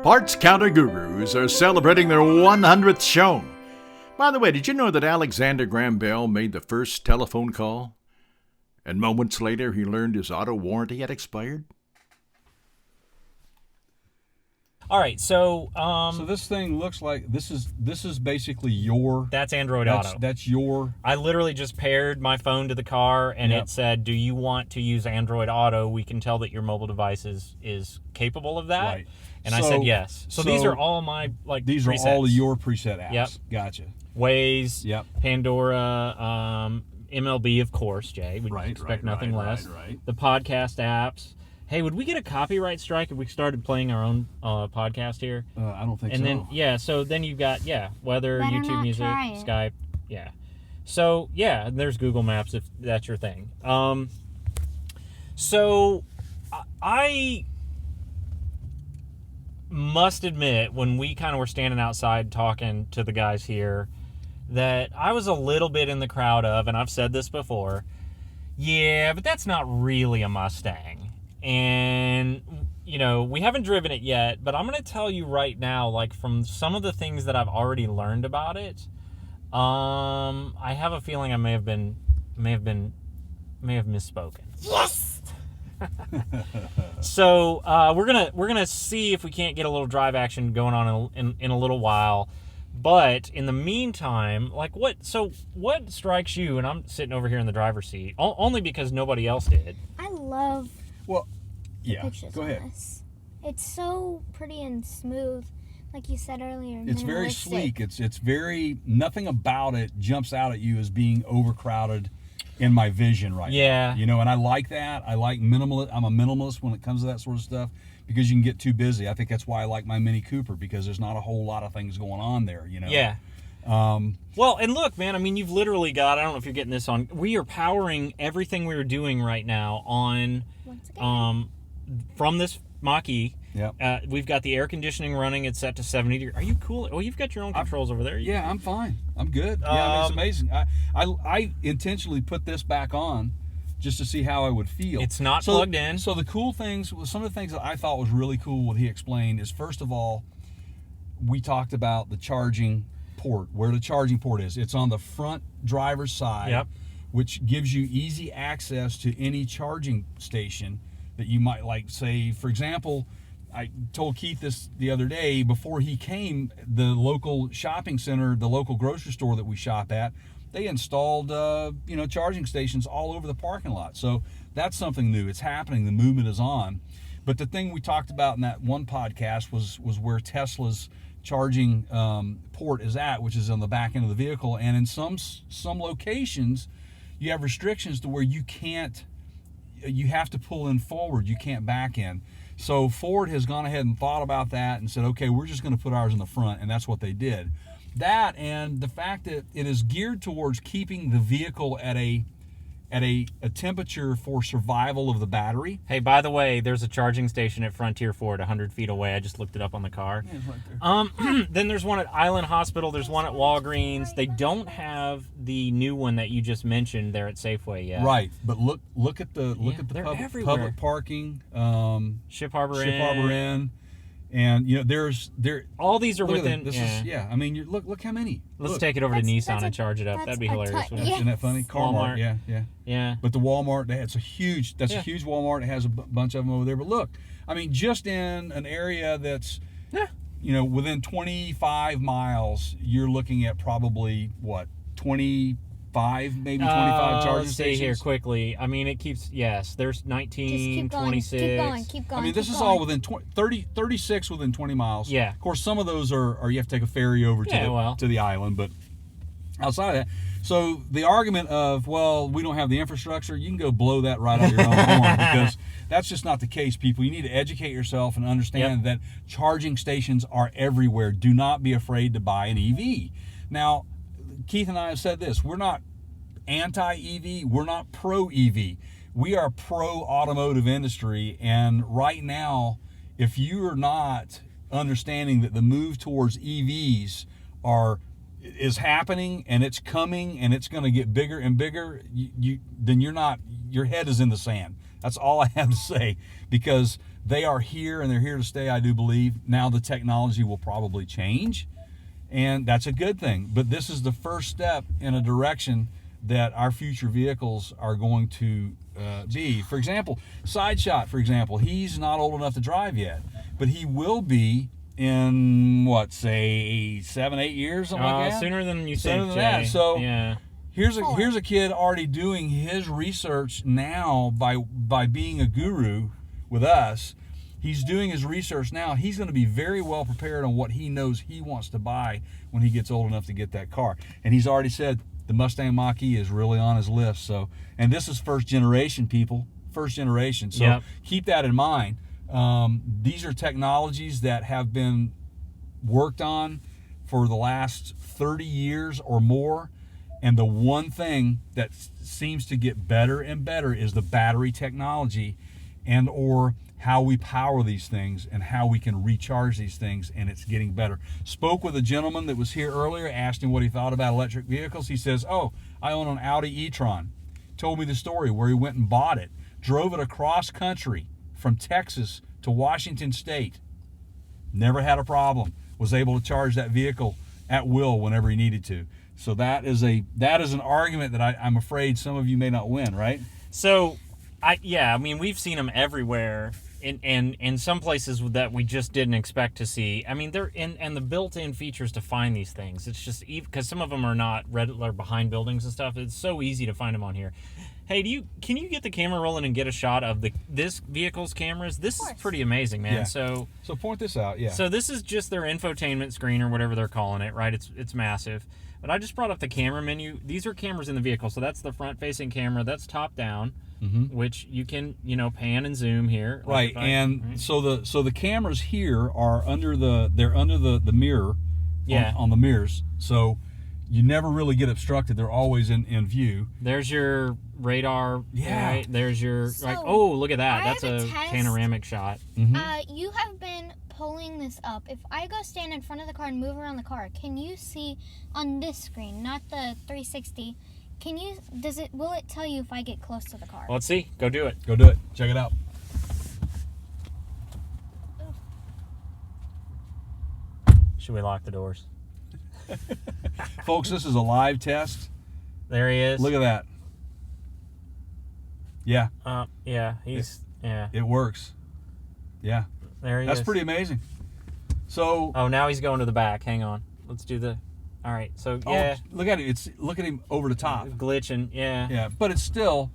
Parts Counter Gurus are celebrating their 100th show. By the way, did you know that Alexander Graham Bell made the first telephone call? And moments later, he learned his auto warranty had expired? All right, so so this thing looks like this is basically your. That's Android Auto. That's your. I literally just paired my phone to the car, and it said, "Do you want to use Android Auto? We can tell that your mobile device is capable of that." Right. And I said yes. So these are all my These presets. are all of your preset apps. Yep. Gotcha. Waze. Yep. Pandora. MLB, of course, Jay. We expect nothing less. Right. The podcast apps. Hey, would we get a copyright strike if we started playing our own podcast here? I don't think so. And then, so then you've got, weather, Better YouTube not Music, try it. Skype, So, and there's Google Maps if that's your thing. So, I must admit, when we kind of were standing outside talking to the guys here, that I was a little bit in the crowd of, and I've said this before, but that's not really a Mustang. And, we haven't driven it yet, but I'm going to tell you right now, like from some of the things that I've already learned about it, I have a feeling I may have misspoken. Yes! So, we're gonna see if we can't get a little drive action going on in a little while. But in the meantime, what strikes you? And I'm sitting over here in the driver's seat, only because nobody else did. I love the pictures go on ahead. this. It's so pretty and smooth, like you said earlier. It's very sleek. It's very, nothing about it jumps out at you as being overcrowded in my vision right now. And I like that. I like minimalist. I'm a minimalist when it comes to that sort of stuff because you can get too busy. I think that's why I like my Mini Cooper, because there's not a whole lot of things going on there, Yeah. Well, and look, man, I mean, you've literally got, I don't know if you're getting this on, we are powering everything we are doing right now on, Once again. from this Mach E. Yep. We've got the air conditioning running. It's set to 70 degrees. Are you cool? Oh, you've got your own controls over there. Yeah, I'm fine. I'm good. It's amazing. I intentionally put this back on just to see how I would feel. It's not plugged in. So the cool things, some of the things that I thought was really cool what he explained is, first of all, we talked about the charging port, where the charging port is. It's on the front driver's side, which gives you easy access to any charging station that you might like. Say, for example, I told Keith this the other day, before he came, the local shopping center, the local grocery store that we shop at, they installed charging stations all over the parking lot. So that's something new. It's happening. The movement is on. But the thing we talked about in that one podcast was where Tesla's charging port is at, which is on the back end of the vehicle. And in some locations, you have restrictions to where you have to pull in forward. You can't back in. So Ford has gone ahead and thought about that and said, okay, we're just going to put ours in the front, and that's what they did. That and the fact that it is geared towards keeping the vehicle at a temperature for survival of the battery. Hey, by the way, there's a charging station at Frontier Ford 100 feet away. I just looked it up on the car. Yeah, it's right there. Then there's one at Island Hospital. There's one at Walgreens. They don't have the new one that you just mentioned there at Safeway yet. Right, but look at the they're public parking, Ship Harbor Inn, and there's all these are look at within. This is I mean, look how many. Let's Look. take it over to That's Nissan a- and charge it up. That'd be hilarious. wouldn't it? Isn't that funny? Walmart. Carmart, yeah. Yeah. But the Walmart, that's a huge Walmart. It has a bunch of them over there. But look, I mean, just in an area that's, within 25 miles, you're looking at probably, 25, maybe 25 charging let's stations? see here quickly. I mean, it keeps, there's 19, Just keep going, 26. keep going. I mean, this is all within 36 within 20 miles. Yeah. Of course, some of those are you have to take a ferry over to the island, but outside of that. So the argument of, we don't have the infrastructure, you can go blow that right out your own horn, because that's just not the case, people. You need to educate yourself and understand that charging stations are everywhere. Do not be afraid to buy an EV. Now, Keith and I have said this. We're not anti-EV. We're not pro-EV. We are pro-automotive industry. And right now, if you are not understanding that the move towards EVs is happening and it's coming and it's going to get bigger and bigger, then your head is in the sand. That's all I have to say, because they are here and they're here to stay, I do believe. Now the technology will probably change, and that's a good thing. But this is the first step in a direction that our future vehicles are going to be. For example, Sideshot, for example, he's not old enough to drive yet, but he will be in, what, say 7-8 years, something like that? Sooner than you Sooner think, than that. Jay. So yeah. here's a kid already doing his research now by being a guru with us. He's doing his research now. He's going to be very well prepared on what he knows he wants to buy when he gets old enough to get that car. And he's already said the Mustang Mach E is really on his list. So, and this is first generation, people, first generation. So Yep. keep that in mind. These are technologies that have been worked on for the last 30 years or more. And the one thing that seems to get better and better is the battery technology, and or how we power these things and how we can recharge these things, and it's getting better. Spoke with a gentleman that was here earlier, asked him what he thought about electric vehicles. He says, oh, I own an Audi e-tron. Told me the story where he went and bought it, drove it across country from Texas to Washington State. Never had a problem. Was able to charge that vehicle at will whenever he needed to. So that is an argument that I'm afraid some of you may not win, right? So, I mean, we've seen them everywhere, in some places that we just didn't expect to see. I mean, they're and the built-in features to find these things. It's just because some of them are not regular behind buildings and stuff. It's so easy to find them on here. Hey, can you get the camera rolling and get a shot of this vehicle's cameras? This is pretty amazing, man. Yeah. So point this out, yeah. So this is just their infotainment screen or whatever they're calling it, right? It's massive. But I just brought up the camera menu. These are cameras in the vehicle. So that's the front-facing camera. That's top down, which you can, pan and zoom here. Right, so the cameras here are under the mirror, on the mirrors. So you never really get obstructed. They're always in view. There's your radar. Yeah. Right? There's your look at that. That's a panoramic shot. You have been pulling this up. If I go stand in front of the car and move around the car, can you see on this screen, not the 360? Will it tell you if I get close to the car? Well, let's see. Go do it. Go do it. Check it out. Should we lock the doors? Folks, this is a live test. There he is. Look at that. Yeah. It works. Yeah. There he is. That's pretty amazing. So. Oh, now he's going to the back. Hang on. Let's do the. All right. So yeah. Oh, look at it. Look at him over the top. Glitching. Yeah. Yeah, but it's still.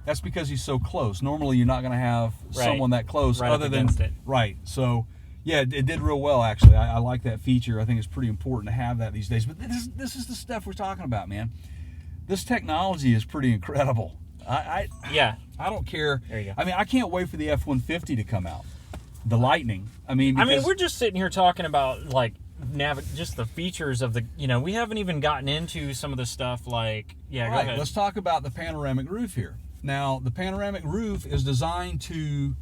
That's because he's so close. Normally, you're not going to have someone that close, right other than it. Right. So. Yeah, it did real well, actually. I like that feature. I think it's pretty important to have that these days. But this is the stuff we're talking about, man. This technology is pretty incredible. I don't care. There you go. I mean, I can't wait for the F-150 to come out. The Lightning. I mean, we're just sitting here talking about just the features of the. We haven't even gotten into some of the stuff like. Yeah, go ahead. Let's talk about the panoramic roof here. Now, the panoramic roof is designed to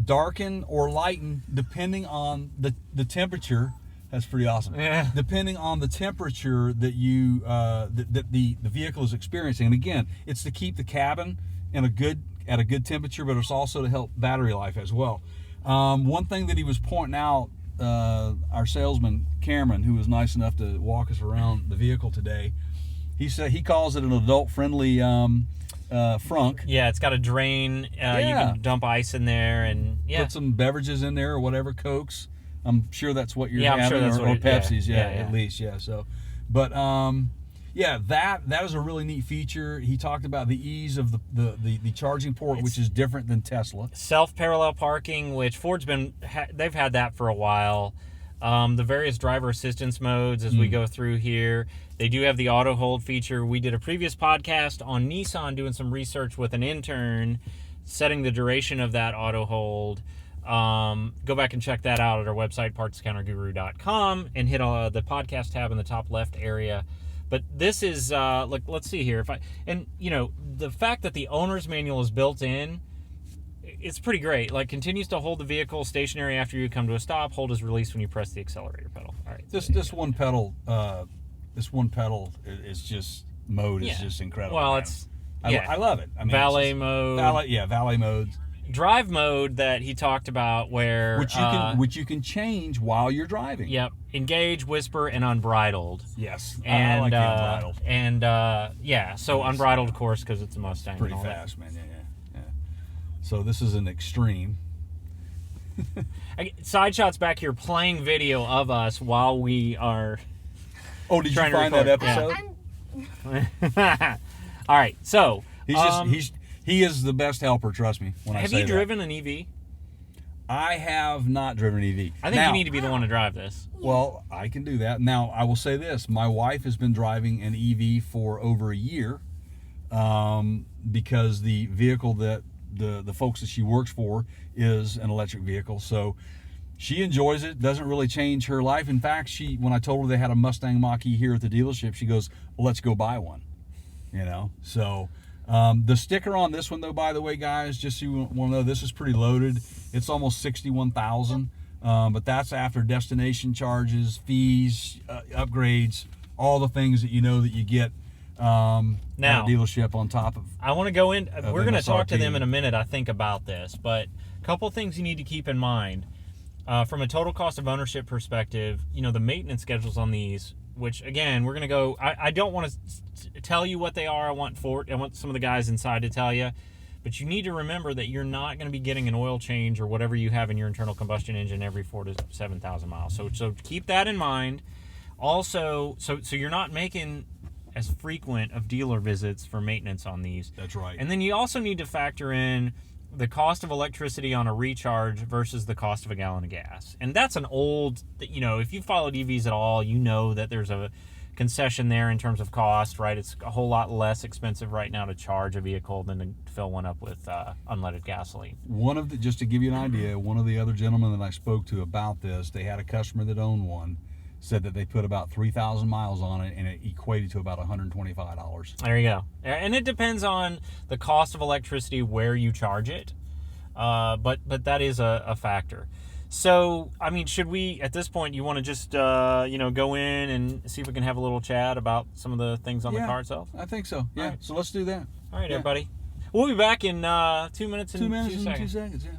darken or lighten depending on the temperature. That's pretty awesome. Yeah. Depending on the temperature that you that the vehicle is experiencing. And again, it's to keep the cabin at a good temperature, but it's also to help battery life as well. One thing that he was pointing out, our salesman Cameron, who was nice enough to walk us around the vehicle today, he said he calls it an adult-friendly Frunk. Yeah, it's got a drain. You can dump ice in there and put some beverages in there or whatever, Cokes. I'm sure that's what you're having, I'm sure that's or Pepsi's. At least. So, but that is a really neat feature. He talked about the ease of the charging port, which is different than Tesla. Self-parallel parking, which Ford's they've had that for a while. The various driver assistance modes as we go through here. They do have the auto hold feature. We did a previous podcast on Nissan doing some research with an intern, setting the duration of that auto hold. Go back and check that out at our website, partscounterguru.com, and hit the podcast tab in the top left area. But this is, let's see here. The fact that the owner's manual is built in, it's pretty great. Continues to hold the vehicle stationary after you come to a stop. Hold is released when you press the accelerator pedal. All right. This one pedal is just mode is just incredible. Well, man. I love it. I mean, valet mode. Valet mode. Drive mode that he talked about, where which you can change while you're driving. Yep, engage, whisper, and unbridled. Yes, And I like the unbridled. And so unbridled, of course, because it's a Mustang. Pretty and all fast, man. Yeah. So this is an extreme. Sideshot's back here playing video of us while we are. Oh, did you trying to find that record. episode? All right, so he is the best helper. Trust me when I say that. Have you driven an EV? I have not driven an EV. I think you need to be the one to drive this. Well, I can do that. Now, I will say this. My wife has been driving an EV for over a year because the vehicle that the folks that she works for is an electric vehicle. So she enjoys it. Doesn't really change her life. In fact, when I told her they had a Mustang Mach E here at the dealership, she goes, well, let's go buy one. So the sticker on this one, though, by the way, guys, just so you want to know, this is pretty loaded. It's almost $61,000, but that's after destination charges, fees, upgrades, all the things that that you get at a dealership on top of. I want to go in. We're going to talk to them in a minute, I think, about this, but a couple things you need to keep in mind. From a total cost of ownership perspective, the maintenance schedules on these, which again, we're going to go, I don't want to tell you what they are. I want some of the guys inside to tell you, but you need to remember that you're not going to be getting an oil change or whatever you have in your internal combustion engine every 4,000 to 7,000 miles. So keep that in mind. Also, so you're not making as frequent of dealer visits for maintenance on these. That's right. And then you also need to factor in the cost of electricity on a recharge versus the cost of a gallon of gas. And that's an old, if you followed EVs at all, you know that there's a concession there in terms of cost, right? It's a whole lot less expensive right now to charge a vehicle than to fill one up with unleaded gasoline. Just to give you an idea, one of the other gentlemen that I spoke to about this, they had a customer that owned one, said that they put about 3,000 miles on it, and it equated to about $125. There you go. And it depends on the cost of electricity where you charge it, but that is a factor. So, I mean, should we, at this point, you want to just, go in and see if we can have a little chat about some of the things on the car itself? I think so. Yeah, right. So let's do that. All right, everybody. We'll be back in 2 minutes and 2 seconds. 2 seconds, yeah.